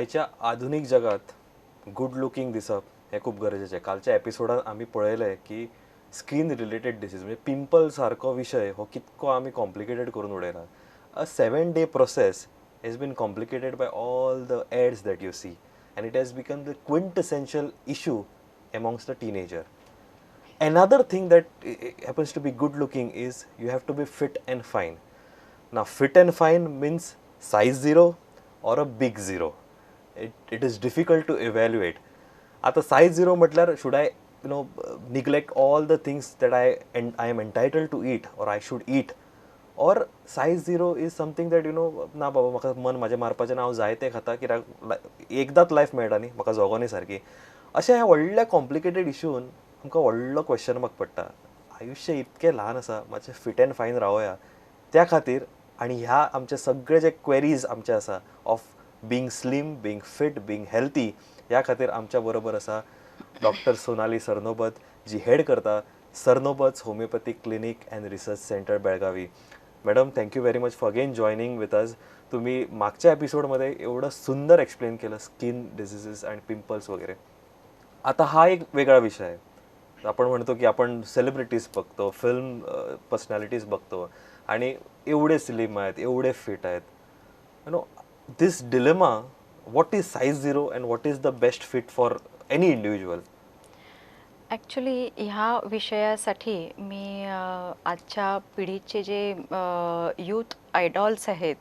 आयच्या आधुनिक जगात गुड लुकिंग दिसप हे खूप गरजेचे. कालच्या एपिसोडात आम्ही पळयलें की स्किन रिलेटेड डिसीज म्हणजे पिंपल सारको विषय हो कितको आम्ही कॉम्प्लिकेटेड करून उडयला. अ 7-day process has been complicated by all the ads that you see, and it has become the quintessential issue amongst the teenager. Another thing that happens to be good looking is you have to be fit and fine. Now, fit and fine means size 0 or a big 0. It is difficult to evaluate. आता size 0 म्हटल्यार should I neglect all the things that I am entitled to eat or I should eat, or size 0 is something that ना बाबा म्हाका मन म्हाजें मारपाचें ना, हांव जाय तें खाता कित्याक एकदांच लायफ मेळटा न्ही, म्हाका जगोनी सारकी. अशें ह्या व्हडल्या कॉम्प्लिकेटेड इश्यून आमकां व्हडलो क्वेश्चन मार्क पडटा. आयुश्य इतकें ल्हान आसा, मातशें फिट एंड फायन रावया त्या खातीर. आणि ह्या आमचे सगळे जे क्वेरीज आमचे आसा of being slim, being fit, being healthy, ह्या खातीर आमच्या बरोबर आसा डॉक्टर सोनाली सरनोबत, जी हेड करता Sarnobat homeopathic clinic and research centre Belagavi. Madam, thank you very much for again joining with us. तुम्ही मागच्या एपिसोडमध्ये एवढं सुंदर एक्सप्लेन केलं स्किन डिसीजेस अँड पिंपल्स वगैरे. आता हा एक वेगळा विषय आहे. आपण म्हणतो की आपण सेलिब्रिटीज बघतो, फिल्म पर्सनॅलिटीज बघतो आणि एवढे स्लिम आहेत, एवढे फिट आहेत. This dilemma, what is size 0 and what is the best fit for any individual? Actually ह्या विषयासाठी मी आजच्या पिढीचे जे यूथ आयडॉल्स आहेत,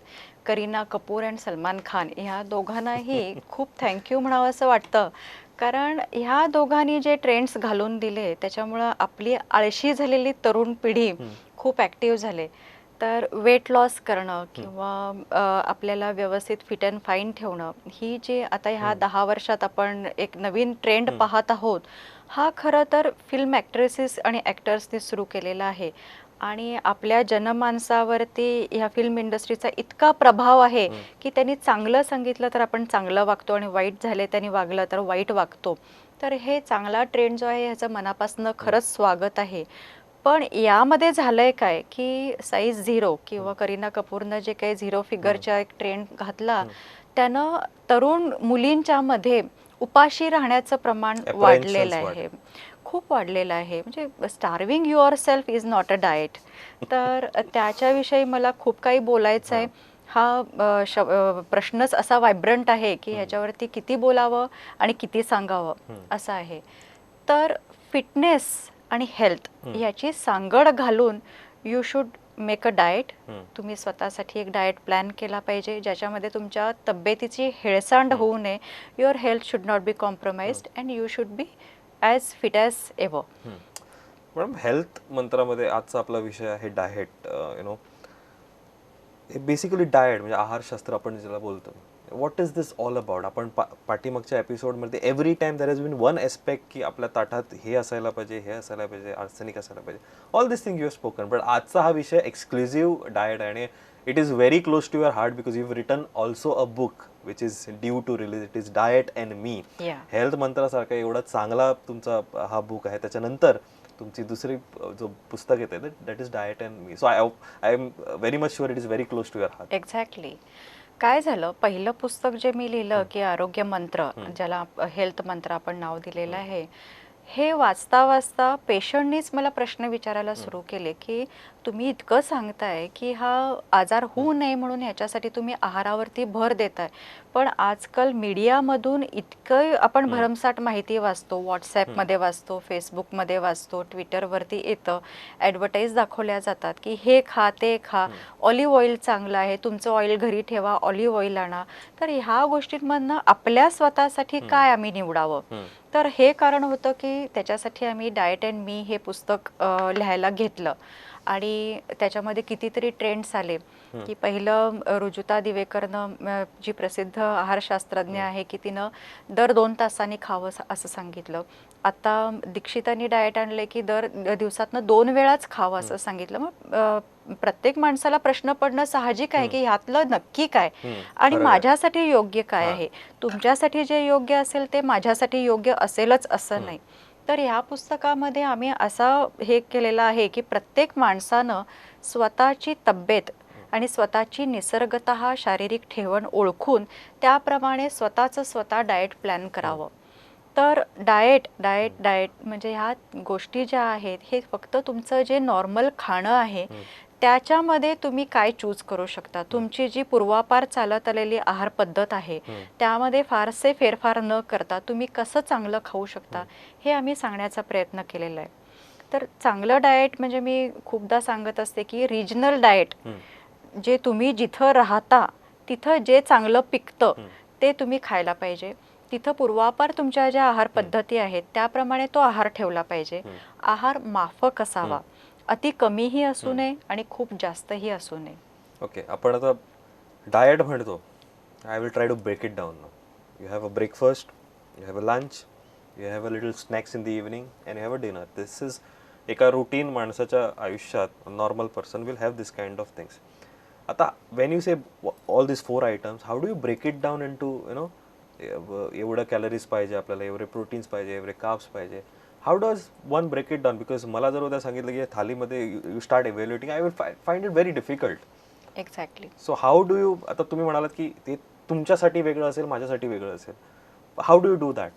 करीना कपूर अँड सलमान खान, ह्या दोघांनाही खूप थँक्यू म्हणावं असं वाटतं. कारण ह्या दोघांनी जे ट्रेंड्स घालून दिले त्याच्यामुळं आपली आळशी झालेली तरुण पिढी खूप ॲक्टिव्ह झाले. तर वेट लॉस करणं किंवा आपल्याला व्यवस्थित फिट अँड फाईन ठेवणं, ही जी आता ह्या 10 वर्षात आपण एक नवीन ट्रेंड पाहत आहोत, हा खरं तर फिल्म ॲक्ट्रेसेस आणि ॲक्टर्सनी सुरू केलेला आहे. आणि आपल्या जनमानसावरती ह्या फिल्म इंडस्ट्रीचा इतका प्रभाव आहे की त्यांनी चांगलं सांगितलं तर आपण चांगलं वागतो आणि वाईट झाले त्यांनी वागलं तर वाईट वागतो. तर हे चांगला ट्रेंड जो आहे ह्याचं मनापासून खरंच स्वागत आहे. पण यामध्ये झालंय काय की साईज 0 किंवा करीना कपूरनं जे काही 0 फिगरचा एक ट्रेंड घातला, त्यानं तरुण मुलींच्या मध्ये उपाशी राहण्याचं प्रमाण वाढलेलं आहे, खूप वाढलेलं आहे. म्हणजे starving your self is not a diet. तर त्याच्याविषयी मला खूप काही बोलायचं आहे. हा प्रश्नच असा वायब्रंट आहे की ह्याच्यावरती किती बोलावं आणि किती सांगावं असं आहे. तर फिटनेस आणि हेल्थ याची सांगड घालून you should make a diet. तुम्ही स्वतःसाठी एक डाएट प्लॅन केला पाहिजे ज्याच्यामध्ये तुमच्या तब्येतीची हेळसांड होऊ नये. Your health should not be compromised and you should be as fit as ever. Madam, health मंत्रामध्ये आजचा आपला विषय आहे डाएट. बेसिकली डाएट म्हणजे आहारशास्त्र आपण ज्याला बोलतो. What is this all about? आपण पाठीमागच्या एपिसोडमध्ये every time there has been one aspect की आपल्या ताटात हे असायला पाहिजे, हे असायला पाहिजे, आर्सेनिक असायला पाहिजे, all this thing you have spoken. But आजचा हा विषय एक्सक्लुझिव्ह डाएट आहे आणि it is very close to your heart because you have written also a book which is due to release. It is diet and me. Health मंत्रासारखा एवढा चांगला तुमचा हा बुक आहे. त्याच्यानंतर तुमची दुसरी जो पुस्तक येते that is diet and me. So I am very much sure it is very close to your heart. Exactly. काय झालं, पहिलं पुस्तक जे मी लिहिलं की आरोग्य मंत्र, ज्याला हेल्थ मंत्र आपण नाव दिलेलं आहे, हे वाचता वाचता पेशंटनीच मला प्रश्न विचारायला सुरू केले की तुम्ही इतकं सांगताय की हा आजार होऊ नये म्हणून ह्याच्यासाठी तुम्ही आहारावरती भर देताय, पण आजकाल मीडियामधून इतकं आपण भरमसाठ माहिती वाचतो, व्हॉट्सॲपमध्ये वाचतो, फेसबुकमध्ये वाचतो, ट्विटरवरती येतं, ॲडव्हर्टाईज दाखवल्या जातात की हे खा, ते खा, ऑलिव्ह ऑइल चांगलं आहे, तुमचं ऑइल घरी ठेवा, ऑलिव्ह ऑइल आणा. तर ह्या गोष्टींमधनं आपल्या स्वतःसाठी काय आम्ही निवडावं? तर हे कारण होतं की त्याच्यासाठी आम्ही डाएट अँड मी हे पुस्तक लिहायला घेतलं. आणि त्याच्यामध्ये कितीतरी ट्रेंड्स आले की पहिलं रुजुता दिवेकरनं, जी प्रसिद्ध आहारशास्त्रज्ञ आहे, की तिनं दर 2 तासांनी खावं असं सांगितलं. आता दीक्षितांनी डाएट आणलं की दर दिवसातनं 2 वेळाच खावं असं सांगितलं. मग प्रत्येक माणसाला प्रश्न पडणं साहजिक आहे की ह्यातलं नक्की काय आणि माझ्यासाठी योग्य काय आहे. तुमच्यासाठी जे योग्य असेल ते माझ्यासाठी योग्य असेलच असं नाही. तर ह्या पुस्तकामध्ये आम्ही असा हे केलेलं आहे की प्रत्येक माणसानं स्वतःची तब्येत आणि स्वतःची निसर्गतः शारीरिक ठेवण ओळखून त्याप्रमाणे स्वतःचं स्वतः डाएट प्लॅन करावं. तर डाएट डाएट डाएट म्हणजे ह्या गोष्टी ज्या आहेत हे फक्त तुमचं जे नॉर्मल खाणं आहे त्याच्यामध्ये तुम्ही काय चूज करू शकता. तुमची जी पूर्वापार चालत आलेली आहार पद्धत आहे त्यामध्ये फारसे फेरफार न करता तुम्ही कसं चांगलं खाऊ शकता हे आम्ही सांगण्याचा प्रयत्न केलेला आहे. तर चांगलं डाएट म्हणजे मी खूपदा सांगत असते की रिजनल डाएट, जे तुम्ही जिथं राहता तिथं जे चांगलं पिकतं ते तुम्ही खायला पाहिजे. तिथं पूर्वापार तुमच्या ज्या आहार पद्धती आहेत त्याप्रमाणे तो आहार ठेवला पाहिजे. आहार माफक असावा, अति कमीही असू नये आणि खूप जास्तही असू नये. ओके, आपण आता डाएट म्हणतो. I will try to break it down. You have a breakfast, you have a lunch, you have a little snacks in the evening and you have a dinner. This is एका routine माणसाच्या आयुष्यात normal person will have this kind of things. आता when you say all this 4 items, how do you break it down in to एवढं calories पाहिजे आपल्याला, एवढे proteins पाहिजे, एवढे कार्ब्स पाहिजे. How does one break it down? Because मला जर उद्या सांगितलं की थालीमध्ये you start evaluating, I will find it very difficult. Exactly. So how do you, आता तुम्ही म्हणालात की ते तुमच्यासाठी वेगळं असेल, माझ्यासाठी वेगळं असेल. How do you do that?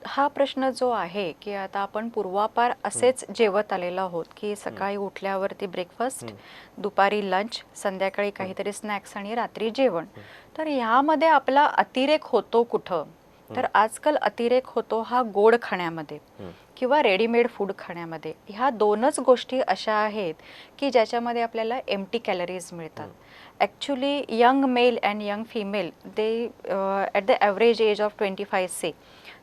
हा प्रश्न जो आहे की आता आपण पूर्वापार असेच जेवत आलेलो आहोत की सकाळी उठल्यावरती ब्रेकफास्ट, दुपारी लंच, संध्याकाळी काहीतरी स्नॅक्स आणि रात्री जेवण. तर ह्यामध्ये आपला अतिरेक होतो कुठं? तर आजकाल अतिरेक होतो हा गोड खाण्यामध्ये किंवा रेडीमेड फूड खाण्यामध्ये. ह्या 2च गोष्टी अशा आहेत की ज्याच्यामध्ये आपल्याला एम्प्टी कॅलरीज मिळतात. Actually young male and young female they at the average age of 25 say,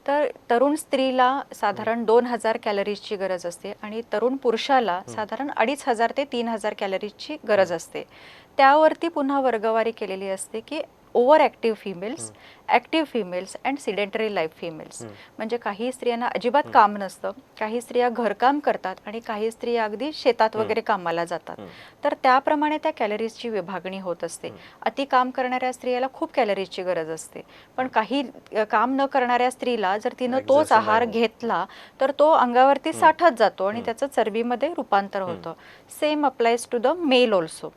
तर तरुण स्त्रीला साधारण 2000 कॅलरीजची गरज असते आणि तरुण पुरुषाला साधारण 2500 ते 3000 कॅलरीजची गरज असते. त्यावरती पुन्हा वर्गवारी केलेली असते की over active females, active females and sedentary life females. म्हणजे काही स्त्रियांना अजिबात काम नसतं, काही स्त्रिया घरकाम करतात आणि काही स्त्रिया अगदी शेतात वगैरे कामाला जातात. तर त्याप्रमाणे त्या कॅलरीजची विभागणी होत असते. अति काम करणाऱ्या स्त्रियाला खूप कॅलरीजची गरज असते, पण काही काम न करणाऱ्या स्त्रीला जर तिनं तोच आहार घेतला तर तो अंगावरती साठत जातो आणि त्याचं चरबीमध्ये रूपांतर होतं. Same applies to the male also.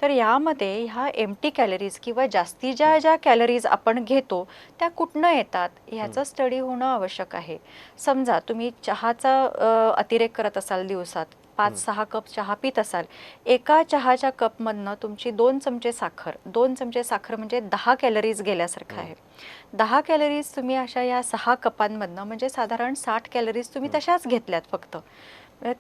तर यामध्ये ह्या एम्प्टी कॅलरीज किंवा जास्तीच्या ज्या कॅलरीज आपण घेतो त्या कुठनं येतात ह्याचं स्टडी होणं आवश्यक आहे. समजा तुम्ही चहाचा अतिरेक करत असाल, दिवसात 5-6 कप चहा पित असाल, एका चहाच्या कपमधनं तुमची 2 चमचे साखर, 2 चमचे साखर म्हणजे 10 कॅलरीज गेल्यासारखं आहे. 10 कॅलरीज तुम्ही अशा या 6 कपांमधनं म्हणजे साधारण 60 कॅलरीज तुम्ही तशाच घेतल्यात फक्त.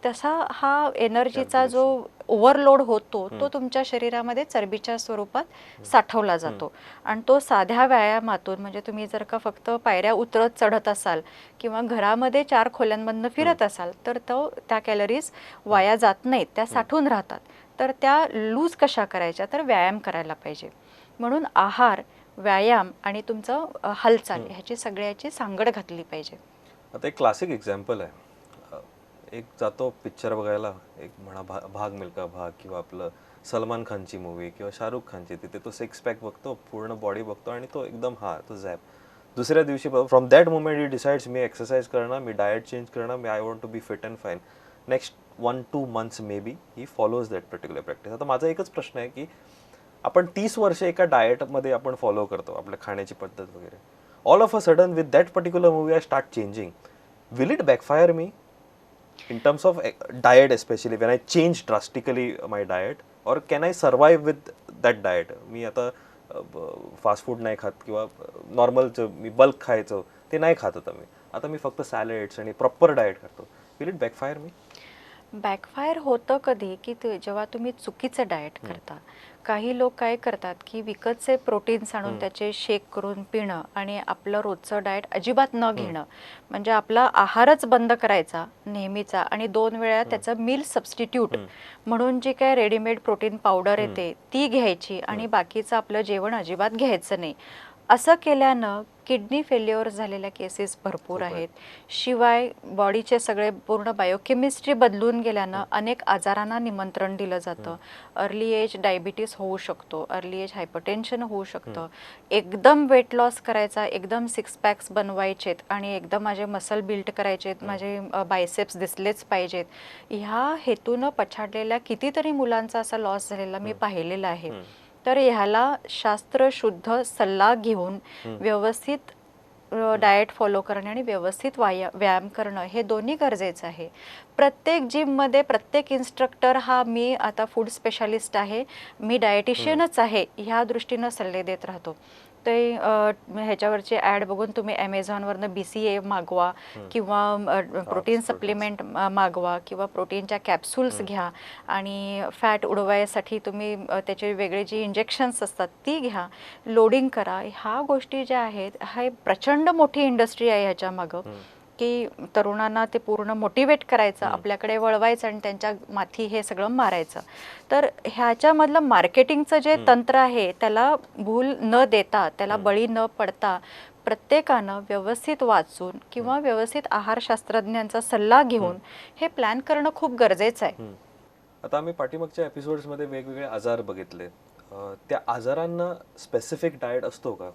तसा हा एनर्जीचा जो ओव्हरलोड होतो तो तुमच्या शरीरामध्ये चरबीच्या स्वरूपात साठवला जातो. आणि तो साध्या व्यायामातून, म्हणजे तुम्ही जर का फक्त पायऱ्या उतरत चढत असाल किंवा घरामध्ये 4 खोल्यांमधनं फिरत असाल तर त्या कॅलरीज वाया जात नाहीत, त्या साठून राहतात. तर त्या लूज कशा करायच्या? तर व्यायाम करायला पाहिजे. म्हणून आहार, व्यायाम आणि तुमचं हालचाल ह्याची सगळ्याची सांगड घातली पाहिजे. आता एक क्लासिक एक्झाम्पल आहे. एक जातो पिक्चर बघायला, एक म्हणा भाग मिल्खा भाग किंवा आपलं सलमान खानची मूवी किंवा शाहरुख खानची, तिथे तो 6 पॅक बघतो, पूर्ण बॉडी बघतो आणि तो एकदम तो झॅप. दुसऱ्या दिवशी from that moment he decides मी एक्सरसाइज करणार, मी डाएट चेंज करणार, मी I want to be fit and fine. Next 1-2 months may be he follows that particular practice. आता माझा एकच प्रश्न आहे की आपण 30 वर्ष एका डाएटमध्ये आपण फॉलो करतो आपल्या खाण्याची पद्धत वगैरे. All of a sudden with that particular movie I start changing. Will it backfire me in terms of diet, especially when I change drastically my diet, or can I survive with that diet? मी आता fast food नाही खात किंवा नॉर्मलचं मी bulk खायचं ते नाही खात आता मी फक्त सॅलड्स आणि प्रॉपर डाएट करतो. Will it backfire me? Backfire होतं कधी की जेव्हा तुम्ही चुकीचं डाएट करता. काही लोक काय करतात की विकतचे प्रोटीन्स आणून त्याचे शेक करून पिणं आणि आपलं रोजचं डाएट अजिबात न घेणं, म्हणजे आपला आहारच बंद करायचा नेहमीचा आणि 2 वेळा त्याचं मील सबस्टिट्यूट म्हणून जी काय रेडीमेड प्रोटीन पावडर येते ती घ्यायची आणि बाकीचं आपलं जेवण अजिबात घ्यायचं नाही. असं केल्यानं किडनी फेल्युअर झालेल्या केसेस भरपूर खूप आहेत. आहेत. शिवाय बॉडीचे सगळे पूर्ण बायोकेमिस्ट्री बदलून गेल्यानं अनेक आजारांना निमंत्रण दिलं जातं. अर्ली एज डायबिटीस होऊ शकतो, अर्ली एज हायपरटेन्शन होऊ शकतं. एकदम वेट लॉस करायचा, एकदम सिक्स पॅक्स बनवायचेत आणि एकदम माझे मसल बिल्ड करायचेत, माझे बायसेप्स दिसलेच पाहिजेत, ह्या हेतूनं पछाडलेल्या कितीतरी मुलांचा असा लॉस झालेला मी पाहिलेला आहे. तर ह्याला शास्त्रशुद्ध सल्ला घेऊन व्यवस्थित डाएट फॉलो करणे आणि व्यवस्थित व्यायाम करणं हे दोन्ही गरजेचं आहे. प्रत्येक जिममध्ये प्रत्येक इन्स्ट्रक्टर हा मी आता फूड स्पेशालिस्ट आहे, मी डायटिशियनच आहे, ह्या दृष्टीनं सल्ले देत राहतो. ते ह्याच्यावरचे ॲड बघून तुम्ही ॲमेझॉनवरनं BCA मागवा किंवा प्रोटीन सप्लिमेंट मागवा किंवा प्रोटीनच्या कॅप्सूल्स घ्या आणि फॅट उडवायसाठी तुम्ही त्याचे वेगळे जी इंजेक्शन्स असतात ती घ्या, लोडिंग करा. ह्या गोष्टी ज्या आहेत, हा प्रचंड मोठी इंडस्ट्री आहे ह्याच्या मागं की तरुणांना ते पूर्ण मोटिवेट करायचं, आपल्याकडे वळवायचं आणि त्यांच्या माथी हे सगळं मारायचं. तर ह्याच्यामधलं मार्केटिंगचं जे तंत्र आहे त्याला भूल न देता, त्याला बळी न पडता प्रत्येकानं व्यवस्थित वाचून किंवा व्यवस्थित आहारशास्त्रज्ञांचा सल्ला घेऊन हे प्लॅन करणं खूप गरजेचं आहे. आता आम्ही पाठीमागच्या एपिसोड्समध्ये वेगवेगळे आजार बघितले. त्या आजारांना स्पेसिफिक डाएट असतो का,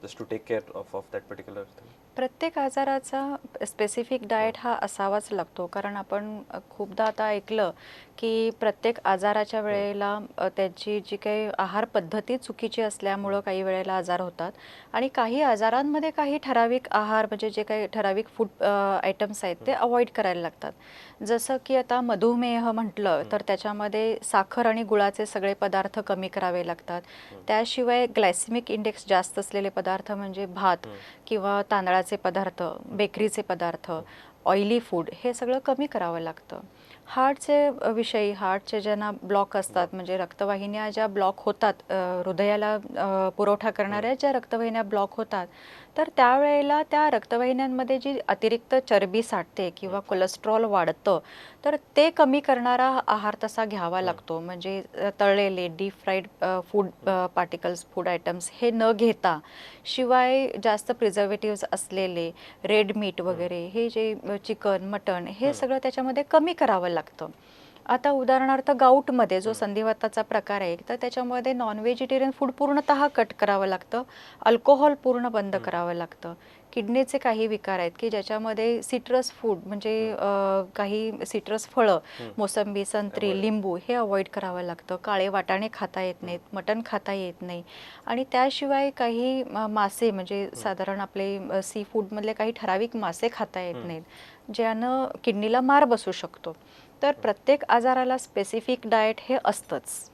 just to take care of of that particular thing? प्रत्येक आजाराचा स्पेसिफिक डाएट हा असावाच लागतो. कारण आपण खूपदा आता ऐकलं की प्रत्येक आजाराच्या वेळेला त्याची जी काही आहार पद्धती चुकीची असल्यामुळं काही वेळेला आजार होतात आणि काही आजारांमध्ये काही ठराविक आहार म्हणजे जे काही ठराविक फूड आयटम्स आहेत ते अवॉइड करायला लागतात. जसं की आता मधुमेह म्हटलं तर त्याच्यामध्ये साखर आणि गुळाचे सगळे पदार्थ कमी करावे लागतात. त्याशिवाय ग्लायसेमिक इंडेक्स जास्त असलेले पदार्थ म्हणजे भात किंवा तांदळाचे पदार्थ, बेकरीचे पदार्थ, ऑइली फूड हे सगळं कमी करावं लागतं. हार्टचे विषयी, हार्टचे ज्यांना ब्लॉक असतात म्हणजे रक्तवाहिन्या ज्या ब्लॉक होतात, हृदयाला पुरवठा करणाऱ्या ज्या रक्तवाहिन्या ब्लॉक होतात, तर त्यावेळेला त्या रक्तवाहिन्यांमध्ये जी अतिरिक्त चरबी साठते किंवा कोलेस्ट्रॉल वाढतं, तर ते कमी करणारा आहार तसा घ्यावा लागतो. म्हणजे तळलेले deep fried food particles, food items हे न घेता, शिवाय जास्त प्रिझर्वेटिव्स असलेले रेड मीट वगैरे हे जे चिकन, मटण हे सगळं त्याच्यामध्ये कमी करावं लागतं. आता उदाहरणार्थ गाऊटमध्ये जो संधिवाताचा प्रकार आहे, तर त्याच्यामध्ये नॉन व्हेजिटेरियन फूड पूर्णतः कट करावं लागतं, अल्कोहोल पूर्ण बंद करावं लागतं. किडनीचे काही विकार आहेत की ज्याच्यामध्ये सिट्रस फूड म्हणजे काही सिट्रस फळं, मोसंबी, संत्री, लिंबू हे अवॉइड करावं लागतं. काळे वाटाणे खाता येत नाहीत, मटण खाता येत नाही आणि त्याशिवाय काही मासे म्हणजे साधारण आपले सी फूडमधले काही ठराविक मासे खाता येत नाहीत, ज्यानं किडनीला मार बसू शकतो. तर प्रत्येक आजाराला स्पेसिफिक डाएट हे असतंच.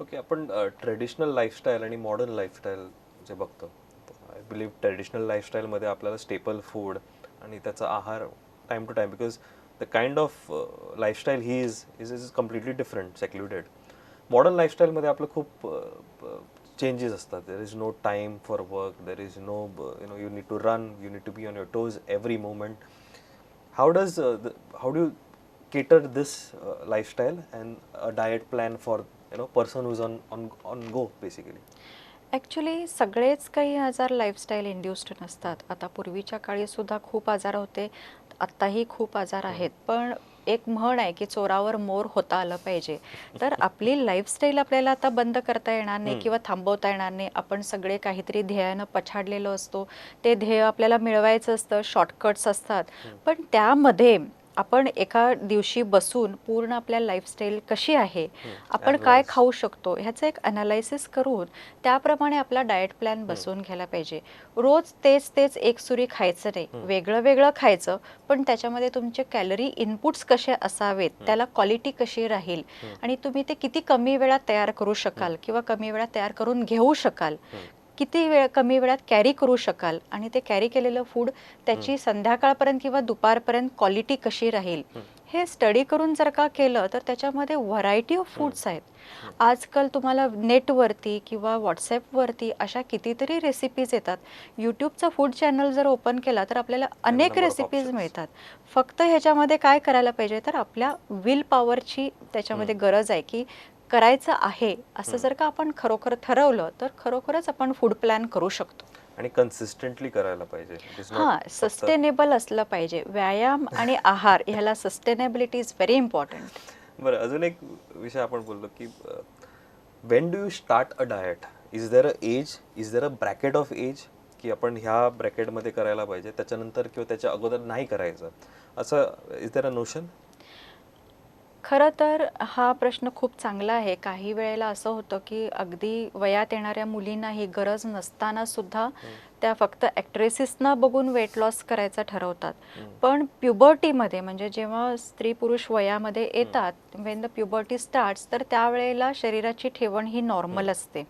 ओके, आपण ट्रेडिशनल लाईफस्टाईल आणि मॉडर्न लाईफस्टाईल जे बघतो, आय बिलीव्ह ट्रेडिशनल लाईफस्टाईलमध्ये आपल्याला स्टेपल फूड आणि त्याचा आहार time to time, because the kind of lifestyle he is completely different, secluded. Modern लाईफस्टाईलमध्ये आपलं खूप चेंजेस असतात. There is no time for work, there is no you need to run, you need to be on your toes every moment. How do you cater this lifestyle and a diet plan for person who's on go basically? Actually सगळेच काही आजार lifestyle induced नसतात. आता पूर्वीच्या काळी सुद्धा खूप आजार होते, आत्ताही खूप आजार आहेत. पण एक म्हण आहे की चोरावर मोर होता आलं पाहिजे. तर आपली लाईफस्टाईल आपल्याला आता बंद करता येणार नाही किंवा थांबवता येणार नाही. आपण सगळे काहीतरी ध्येयानं पछाडलेलो असतो, ते ध्येय आपल्याला मिळवायचं असतं, शॉर्टकट्स असतात. पण त्यामध्ये आपण एका दिवशी बसून पूर्ण आपल्या लाईफस्टाईल कशी आहे, आपण काय खाऊ शकतो ह्याचं एक अनालायसिस करून त्याप्रमाणे आपला डाएट प्लॅन बसवून घ्यायला पाहिजे. रोज तेच तेच एकसुरी खायचं नाही, वेगळं वेगळं खायचं, पण त्याच्यामध्ये तुमचे कॅलरी इनपुट्स कसे असावेत, त्याला क्वालिटी कशी राहील आणि तुम्ही ते किती कमी वेळात तयार करू शकाल किंवा कमी वेळात तयार करून घेऊ शकाल, किती वेळ कमी वेळात कॅरी करू शकाल आणि ते कॅरी केलेलं फूड त्याची संध्याकाळपर्यंत किंवा दुपारपर्यंत क्वालिटी कशी राहील हे स्टडी करून जर का केलं तर त्याच्यामध्ये व्हरायटी ऑफ फूड्स आहेत. आजकाल तुम्हाला नेटवरती किंवा व्हॉट्सॲपवरती अशा कितीतरी रेसिपीज येतात. यूट्यूबचा फूड चॅनल जर ओपन केला तर आपल्याला अनेक रेसिपीज मिळतात. फक्त ह्याच्यामध्ये काय करायला पाहिजे तर आपल्या विल पॉवरची त्याच्यामध्ये गरज आहे की करायचं आहे असं जर का आपण खरोखर ठरवलं तर खरोखरच आपण फूड प्लॅन करू शकतो. आणि कन्सिस्टंटली करायला पाहिजे. It is not हां, फक्त सस्टेनेबल असलं पाहिजे. व्यायाम आणि आहार ह्याला सस्टेनेबिलिटी इज व्हेरी इम्पॉर्टंट. बरं, अजून एक विषय आपण बोललो की when do you start a diet? Is there a age, is there a bracket of age की आपण ह्या ब्रॅकेटमध्ये करायला पाहिजे, त्याच्यानंतर किंवा त्याच्या अगोदर नाही करायचं, असं इज देअर अ नोशन? खरं तर हा प्रश्न खूप चांगला आहे. काही वेळेला असं होतं की अगदी वयात येणाऱ्या मुलींना ही गरज नसताना सुद्धा त्या फक्त ॲक्ट्रेसेसना बघून वेट लॉस करायचं ठरवतात. पण प्युबर्टीमध्ये म्हणजे जेव्हा स्त्री पुरुष वयामध्ये येतात, वेन द प्युबर्टी स्टार्ट्स, तर त्यावेळेला शरीराची ठेवण ही नॉर्मल असते.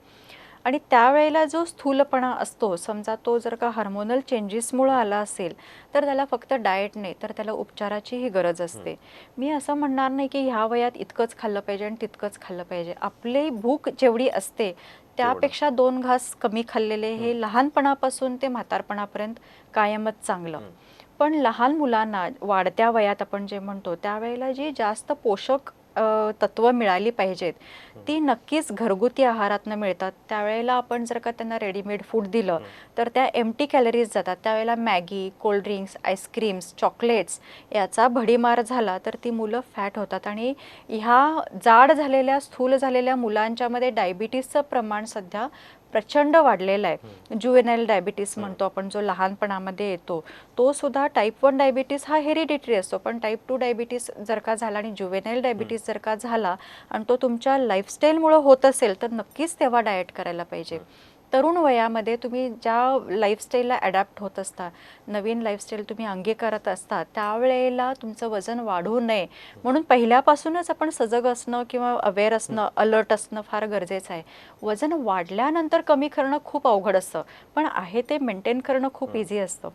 आणि त्यावेळेला जो स्थूलपणा असतो, समजा तो जर का हार्मोनल चेंजेसमुळं आला असेल, तर त्याला फक्त डाएट नाही, तर त्याला उपचाराचीही गरज असते. मी असं म्हणणार नाही की ह्या वयात इतकंच खाल्लं पाहिजे आणि तितकंच खाल्लं पाहिजे. आपली भूक जेवढी असते त्यापेक्षा 2 घास कमी खाल्लेले हे लहानपणापासून ते म्हातारपणापर्यंत कायमच चांगलं. पण लहान मुलांना वाढत्या वयात आपण जे म्हणतो त्यावेळेला जी जास्त पोषक तत्व मिळाली पाहिजेत, ती नक्कीच घरगुती आहारातनं मिळतात. त्यावेळेला आपण जर का त्यांना रेडीमेड फूड दिलं तर त्या एम्प्टी कॅलरीज जातात. त्यावेळेला मॅगी, कोल्ड्रिंक्स, आईस्क्रीम्स, चॉकलेट्स याचा भडीमार झाला तर ती मुलं फॅट होतात. आणि ह्या जाड झालेल्या, स्थूल झालेल्या मुलांच्यामध्ये डायबिटीसचं प्रमाण सध्या प्रचंड वाढलेलं आहे. जुवेनाईल डायबिटीस म्हणतो आपण, जो लहानपणामध्ये येतो, तो सुद्धा टाईप 1 डायबिटीस हा हेरिडिटरी असतो. पण टाईप 2 डायबिटीस जर का झाला आणि जुवेनाईल डायबिटीस जर का झाला आणि तो तुमच्या लाईफस्टाईलमुळं होत असेल तर नक्कीच तेव्हा डाएट करायला पाहिजे. तरुण वयामध्ये तुम्ही ज्या लाईफस्टाईलला ॲडॅप्ट होत असता, नवीन लाईफस्टाईल तुम्ही अंगीकारत असता, त्यावेळेला तुमचं वजन वाढू नये म्हणून पहिल्यापासूनच आपण सजग असणं किंवा अवेअर असणं, अलर्ट असणं फार गरजेचं आहे. वजन वाढल्यानंतर कमी करणं खूप अवघड असतं, पण आहे ते मेंटेन करणं खूप इझी असतं.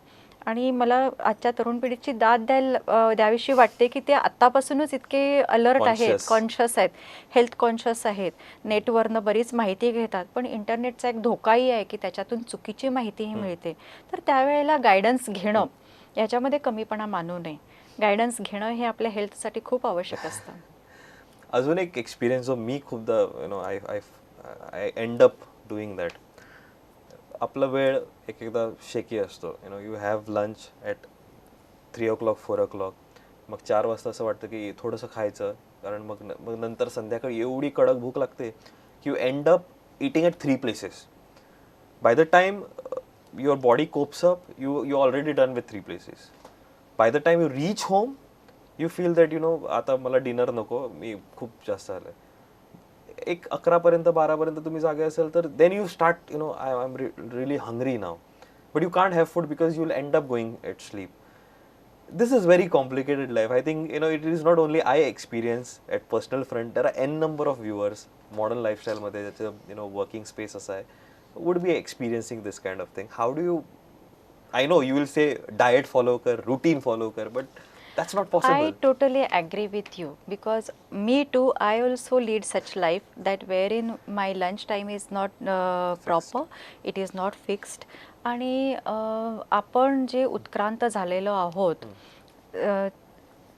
आणि मला आजच्या तरुण पिढीची दाद द्यावीशी वाटते की ते आत्तापासूनच इतके अलर्ट आहेत, कॉन्शियस आहेत, हेल्थ कॉन्शियस आहेत, नेटवरनं बरीच माहिती घेतात. पण इंटरनेटचा एक धोकाही आहे की त्याच्यातून चुकीची माहितीही मिळते. तर त्यावेळेला गायडन्स घेणं, याच्यामध्ये कमीपणा मानू नये. गायडन्स घेणं हे आपल्या हेल्थसाठी खूप आवश्यक असतं. अजून एक एक्सपिरियन्स जो मी खूपदा I end up doing that. आपला वेळ एक एकदा शेकी असतो. You have lunch at 3 o'clock 4 o'clock, मग 4 वाजता असं वाटतं की थोडंसं खायचं, कारण मग मग नंतर संध्याकाळी एवढी कडक भूक लागते की you end up eating at 3 places. By the time your body cops up, you already done with 3 places. By the time you reach home, you feel that आता मला डिनर नको, मी खूप जास्त आलं. एक 11पर्यंत 12पर्यंत तुम्ही जागे असेल तर then you start I am really hungry now, but you can't have food because you will end up going at sleep. This is very complicated life. I think it is not only I experience at personal front. There are n number of viewers modern lifestyle मध्ये ज्याचं working space असं आहे, would be experiencing this kind of thing. How do you? I know you will say diet follow कर, routine follow कर, but that's not possible. I totally agree with you because me too, I also lead such life that wherein my lunch time is not proper, it is not fixed. आणि आपण जे उत्क्रांत झालेलो आहोत,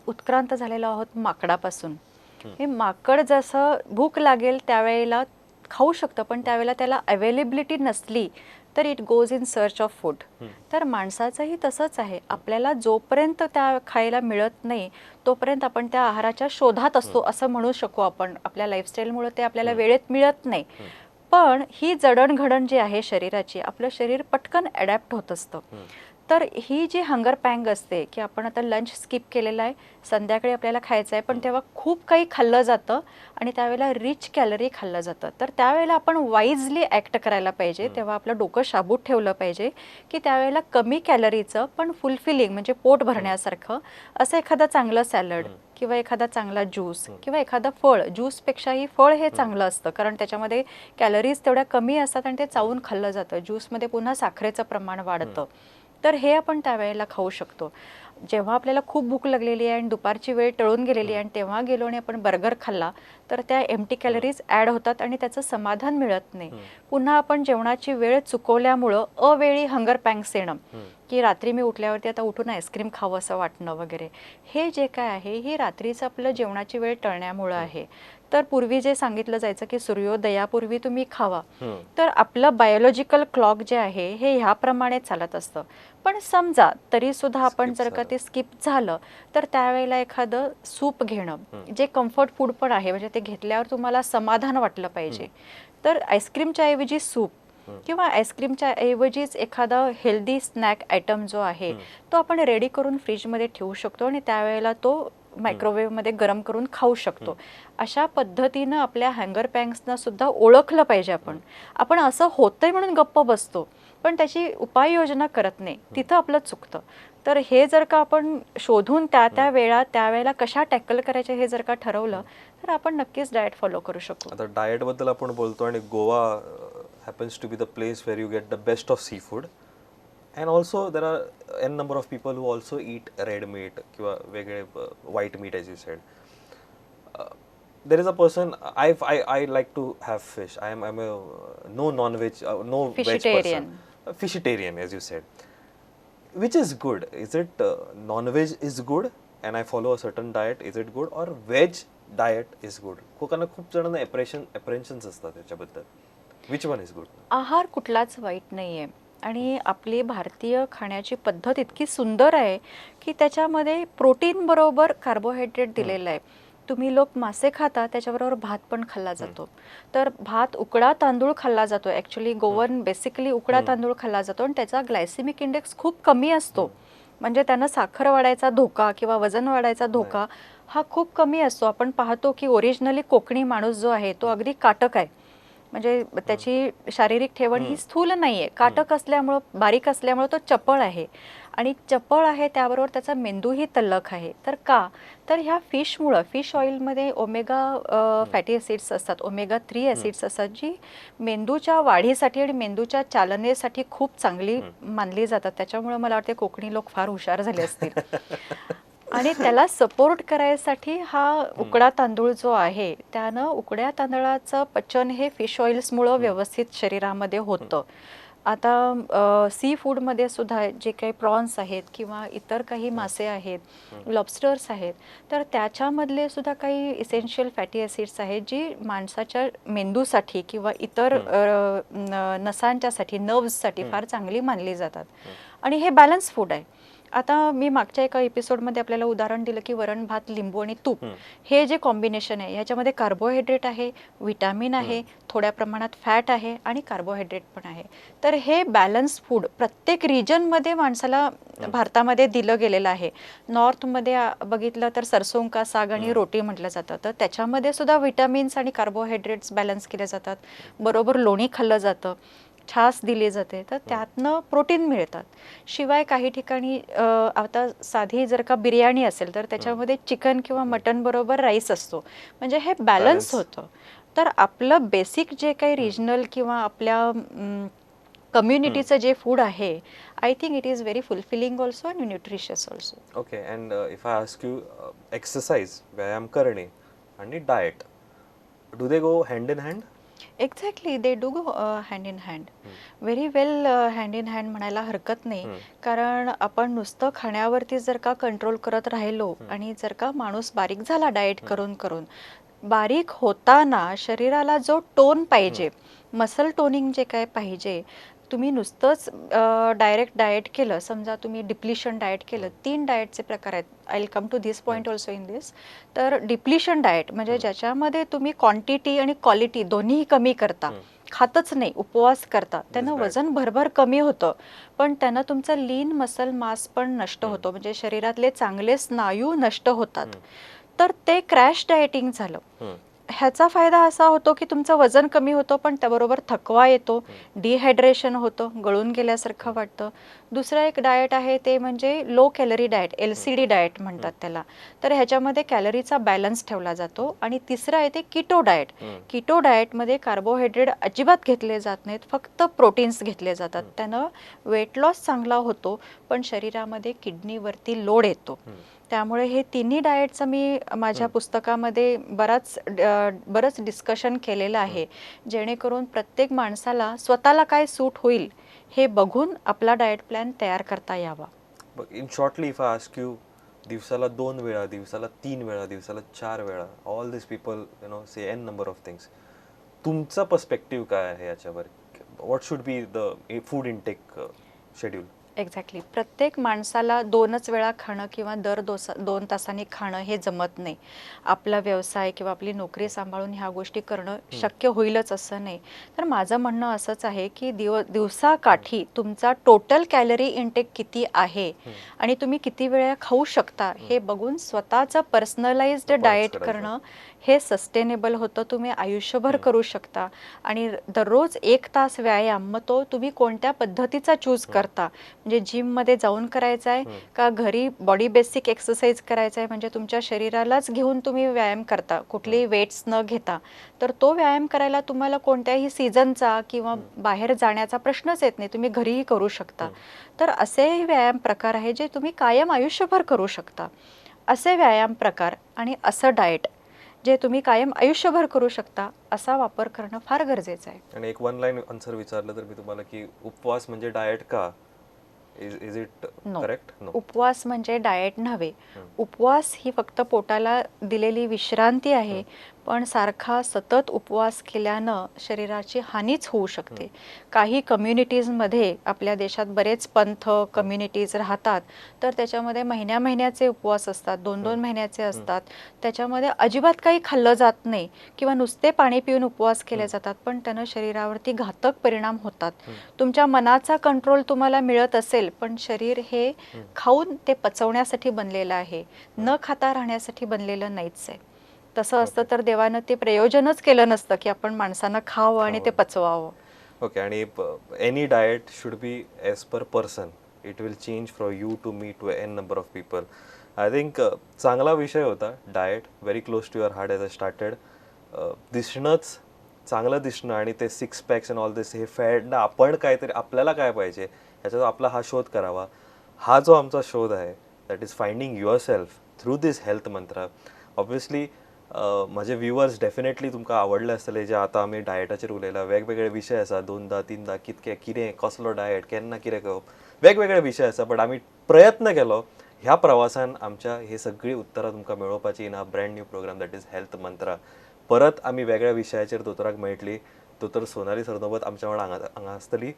उत्क्रांत झालेलो आहोत माकडापासून. हे माकड जसं भूक लागेल त्यावेळेला खाऊ शकतं, पण त्यावेळेला त्याला अवेलेबिलिटी नसली तर it goes in search of food. तर माणसाचंही तसंच आहे. आपल्याला जोपर्यंत त्या खायला मिळत नाही तोपर्यंत आपण त्या आहाराच्या शोधात असतो असं म्हणू शकू आपण. आपल्या लाईफस्टाईलमुळे ते आपल्याला वेळेत मिळत नाही. पण ही जडणघडण जी आहे शरीराची, आपलं शरीर पटकन ॲडॅप्ट होत असतं. तर ही जी हंगर पँग असते की आपण आता लंच स्किप केलेला आहे, संध्याकाळी आपल्याला खायचं आहे, पण तेव्हा खूप काही खाल्लं जातं आणि त्यावेळेला रिच कॅलरी खाल्लं जातं. तर त्यावेळेला आपण वाईजली ॲक्ट करायला पाहिजे. तेव्हा आपलं डोकं शाबूत ठेवलं पाहिजे की त्यावेळेला कमी कॅलरीचं पण फुलफिलिंग म्हणजे पोट भरण्यासारखं असं एखादं चांगलं सॅलड किंवा एखादा चांगला ज्यूस किंवा एखादं फळ, ज्यूसपेक्षाही फळ हे चांगलं असतं, कारण त्याच्यामध्ये कॅलरीज तेवढ्या कमी असतात आणि ते चावून खाल्लं जातं. ज्यूसमध्ये पुन्हा साखरेचं प्रमाण वाढतं. तर हे आपण त्यावेळेला खाऊ शकतो. जेव्हा आपल्याला खूप भूक लागलेली आहे आणि दुपारची वेळ टळून गेलेली आहे आणि तेव्हा गेलो आणि आपण बर्गर खाल्ला तर त्या एम्प्टी कॅलरीज ॲड होतात आणि त्याचं समाधान मिळत नाही. पुन्हा आपण जेवणाची वेळ चुकवल्यामुळं अवेळी हंगर पँग्स येणं, की रात्री मी उठल्यावरती आता उठून आईस्क्रीम खावं असं वाटणं वगैरे, हे जे काय आहे हे रात्रीचं आपलं जेवणाची वेळ टळण्यामुळं आहे. तर पूर्वी जे सांगितलं जायचं की सूर्योदयापूर्वी तुम्ही खावा, तर आपलं बायोलॉजिकल क्लॉक जे आहे हे ह्याप्रमाणे चालत असतं. पण समजा तरी सुद्धा आपण जर का ते स्किप झालं तर त्यावेळेला एखादं सूप घेणं जे कम्फर्ट फूड पण आहे, म्हणजे ते घेतल्यावर तुम्हाला समाधान वाटलं पाहिजे. तर आईस्क्रीमच्या ऐवजी सूप किंवा आईस्क्रीमच्या ऐवजीच एखादा हेल्दी स्नॅक आयटम जो आहे तो आपण रेडी करून फ्रीजमध्ये ठेवू शकतो आणि त्यावेळेला तो मायक्रोवेव्हमध्ये गरम करून खाऊ शकतो. अशा पद्धतीनं आपल्या हँगर पॅन्क्सना सुद्धा ओळखलं पाहिजे. आपण असं होतंय म्हणून गप्प बसतो पण त्याची उपाययोजना करत नाही, तिथं आपलं चुकतं. तर हे जर का आपण शोधून त्या वेळेला कशा टॅकल करायचे हे जर का ठरवलं तर आपण नक्कीच डाएट फॉलो करू शकू. आता डाएट बद्दल आपण बोलतो आणि Goa happens to be the place where you get the best of seafood, and also there are n number of people who also eat red meat किंवा वेगळे white meat as you said. There is a person, I like to have fish. I'm a no non-veg, no veg Fishitarian. person. Fishitarian as you said. Which is good? Is it non-veg is good and I follow a certain diet? Is it good or veg diet is good? कोकांना खूप जणांना apprehensions असतात त्याच्याबद्दल. Which one is good? आहार कुठलाच वाईट नाहीये आणि आपली भारतीय खाण्याची पद्धत इतकी सुंदर आहे की त्याच्यामध्ये प्रोटीन बरोबर कार्बोहायड्रेट दिलेलं आहे. तुम्ही लोक मासे खाता त्याच्याबरोबर भात पण खाल्ला जातो. तर भात उकडा तांदूळ खाल्ला जातो. ॲक्च्युली गोवन बेसिकली उकडा तांदूळ खाल्ला जातो आणि त्याचा ग्लायसेमिक इंडेक्स खूप कमी असतो. म्हणजे त्यानं साखर वाढायचा धोका किंवा वजन वाढायचा धोका हा खूप कमी असतो. आपण पाहतो की ओरिजिनली कोकणी माणूस जो आहे तो अगदी काटक आहे. म्हणजे त्याची शारीरिक ठेवण ही स्थूल नाहीये, काटक असल्यामुळं, बारीक असल्यामुळं तो चपळ आहे आणि चपळ आहे त्याबरोबर त्याचा मेंदूही तल्लख आहे. तर का तर ह्या फिशमुळं, फिश ऑइलमध्ये ओमेगा फॅटी ॲसिड्स असतात, ओमेगा 3 ॲसिड्स असतात, जी मेंदूच्या वाढीसाठी आणि मेंदूच्या चालनेसाठी खूप चांगली मानली जातात. त्याच्यामुळे मला वाटते कोकणी लोक फार हुशार झाले असतील. आणि त्याला सपोर्ट करायसाठी हा उकडा तांदूळ जो आहे त्यानं उकड्या तांदळाचं पचन हे फिश ऑइल्समुळं व्यवस्थित शरीरामध्ये होतं. आता सी फूडमध्ये सुद्धा जे काही प्रॉन्स आहेत किंवा इतर काही मासे आहेत, लॉबस्टर्स आहेत, तर त्याच्यामधले सुद्धा काही इसेन्शियल फॅटी ॲसिड्स आहेत जी माणसाच्या मेंदूसाठी किंवा इतर नसांच्यासाठी, नर्व्ससाठी फार चांगली मानली जातात आणि हे बॅलन्स फूड आहे. आता मी मागच्या एका एपिसोडमध्ये आपल्याला उदाहरण दिलं की वरण भात लिंबू आणि तूप हे जे कॉम्बिनेशन आहे ह्याच्यामध्ये कार्बोहायड्रेट आहे, विटॅमिन आहे, थोड्या प्रमाणात फॅट आहे आणि कार्बोहायड्रेट पण आहे. तर हे बॅलन्स फूड प्रत्येक रिजनमध्ये माणसाला भारतामध्ये दिलं गेलेलं आहे. नॉर्थमध्ये बघितलं तर सरसों का साग आणि रोटी म्हटलं जातं, तर त्याच्यामध्ये सुद्धा विटॅमिन्स आणि कार्बोहायड्रेट्स बॅलन्स केले जातात. बरोबर लोणी खाल्लं जातं, छास दिली जाते, तर त्यातनं प्रोटीन मिळतात. शिवाय काही ठिकाणी आता साधी जर का बिर्याणी असेल तर त्याच्यामध्ये चिकन किंवा मटन बरोबर राईस असतो, म्हणजे हे बॅलन्स होतं. तर आपलं बेसिक जे काही रिजनल किंवा आपल्या कम्युनिटीचं जे फूड आहे, I think it is very fulfilling also and nutritious also. Okay, and if I ask you, exercise, व्यायाम करणे आणि diet, do they go hand in hand? Exactly, they do go hand in hand, very well hand in hand म्हणायला हरकत नाही. कारण आपण नुसतं खाण्यावरती जर का कंट्रोल करत राहिलो आणि जर का माणूस बारीक झाला डाएट करून करून, बारीक होताना शरीराला जो टोन पाहिजे, मसल टोनिंग जे काय पाहिजे, तुम्ही नुसतंच डायरेक्ट डाएट केलं, समजा तुम्ही डिप्लिशन डाएट केलं, 3 डाएटचे प्रकार आहेत. I will come to this point also in this. तर डिप्लिशन डाएट म्हणजे ज्याच्यामध्ये तुम्ही क्वांटिटी आणि क्वालिटी दोन्हीही कमी करता, खातच नाही, उपवास करता, त्यानं वजन भरभर कमी होतं, पण त्यानं तुमचं लीन मसल मास पण नष्ट होतो, म्हणजे शरीरातले चांगले स्नायू नष्ट होतात. तर ते क्रॅश डाएटिंग झालं. ह्याचा फायदा असा होतो की तुमचं वजन कमी होतं, पण त्याबरोबर थकवा येतो, डिहायड्रेशन होतं, गळून गेल्यासारखं वाटतं. दुसरं एक डाएट आहे ते म्हणजे low calorie diet, LCD diet म्हणतात त्याला. तर ह्याच्यामध्ये कॅलरीचा बॅलन्स ठेवला जातो. आणि तिसरं आहे ते कीटो डाएट. कीटो डाएटमध्ये कार्बोहायड्रेट अजिबात घेतले जात नाहीत, फक्त प्रोटीन्स घेतले जातात. त्यानं वेट लॉस चांगला होतो, पण शरीरामध्ये किडनीवरती लोड येतो. त्यामुळे हे तिन्ही डाएटचं मी माझ्या पुस्तकामध्ये बरंच डिस्कशन केलेलं आहे, जेणेकरून प्रत्येक माणसाला स्वतःला काय सूट होईल हे बघून आपला डाएट प्लॅन तयार करता यावा. In shortly, if I ask you, दिवसाला 2 वेळा, दिवसाला 3 वेळा, दिवसाला 4 वेळा, all this people say an number of things. तुमचा पर्स्पेक्टिव्ह काय आहे याच्यावर? What should be the food intake schedule? Exactly. प्रत्येक माणसाला 2च वेळा खाणं किंवा दर 2 तासांनी खाणं हे जमत नाही. आपला व्यवसाय किंवा आपली नोकरी सांभाळून ह्या गोष्टी करणं शक्य होईलच असं नाही. तर माझं म्हणणं असंच आहे की दिवसाकाठी तुमचा टोटल कॅलरी इनटेक किती आहे आणि तुम्ही किती वेळा खाऊ शकता हे बघून स्वतःचं पर्सनलाइज्ड डाएट करायचं. करणं हे सस्टेनेबल होतं. तुम्ही आयुष्यभर करू शकता आणि दररोज 1 तास व्यायाम, मग तो तुम्ही कोणत्या पद्धतीचा चूज करता, म्हणजे जिममध्ये जाऊन करायचा आहे का घरी बॉडी बेसिक एक्सरसाइज करायचा आहे, म्हणजे तुमच्या शरीरालाच घेऊन तुम्ही व्यायाम करता कुठलेही वेट्स न घेता, तर तो व्यायाम करायला तुम्हाला कोणत्याही सीझनचा किंवा बाहेर जाण्याचा प्रश्नच येत नाही. तुम्ही घरीही करू शकता. तर असे व्यायाम प्रकार आहे जे तुम्ही कायम आयुष्यभर करू शकता. असे व्यायाम प्रकार आणि असं डाएट जे तुम्ही कायम आयुष्यभर करू शकता असा वापर करणं फार गरजेचं आहे. आणि एक 1 लाईन आन्सर विचारलं तर मी तुम्हाला की उपवास म्हणजे डाएट का? Is it correct? नो. उपवास म्हणजे डाएट नव्हे. उपवास ही फक्त पोटाला दिलेली विश्रांती आहे, पण सारखा सतत उपवास केल्यानं शरीराची हानीच होऊ शकते. काही कम्युनिटीजमध्ये, आपल्या देशात बरेच पंथ कम्युनिटीज राहतात, तर त्याच्यामध्ये महिन्याचे उपवास असतात, 2-2 महिन्याचे असतात. त्याच्यामध्ये अजिबात काही खाल्लं जात नाही किंवा नुसते पाणी पिऊन उपवास केले जातात, पण त्यानं शरीरावरती घातक परिणाम होतात. तुमच्या मनाचा कंट्रोल तुम्हाला मिळत असेल, पण शरीर हे खाऊन ते पचवण्यासाठी बनलेलं आहे, न खाता राहण्यासाठी बनलेलं नाहीच आहे. तसं असतं तर देवानं ते प्रयोजनच केलं नसतं की आपण माणसानं खावं आणि ते पचवावं. ओके. आणि any diet should be as per person. It will change from you to me to N number of people. I think चांगला विषय होता डाएट, very close to your heart as a started. दिसणंच, चांगलं दिसणं आणि ते 6 पॅक्स अँड ऑल दिस, हे फॅड, आपण काहीतरी, आपल्याला काय पाहिजे याच्यात आपला हा शोध करावा. हा जो आमचा शोध आहे, that is finding your self through this health मंत्र. ऑब्वियसली माझे व्ह्युअर्स डेफिनेटली तुमकां आवडले आसतले जे आता आमी डायटाचेर उलयला. वेगवेगळे विशय आसा, 2-3 कितके, कितें, कसलो डायट, केन्ना कितें करप, वेगवेगळे विशय आसा. बट आमी प्रयत्न केलो ह्या प्रवासान आमच्या ही सगळी उत्तरां तुमकां मेळोवपाची in a brand new program that is health mantra. परत आमी वेगळ्या विशयाचेर दोतोराक मेळटली. दोतोर सोनाली सरनोबत आमच्या वांगडा हांगा आसतली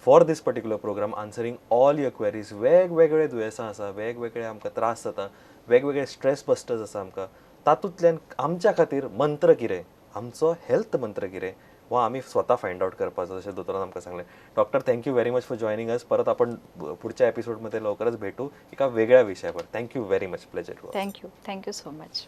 for this particular program, answering all your queries. वेगवेगळे दुयेंसां आसा, वेगवेगळे आमकां त्रास जाता, वेगवेगळे स्ट्रेस बस्टर्स आसा आमकां. तातूंतल्यान आमच्या खातीर मंत्र कितें, आमचो हेल्थ मंत्र कितें, हो आमी स्वता फायंड आउट करपाचो, जशें दोतोरान आमकां सांगलें. Doctor, thank you very much for joining us. परत आपण पुढच्या एपिसोडमध्ये लवकरच भेटू एका वेगळ्या विषयावर. Thank you very much. Pleasure. Thank you so much.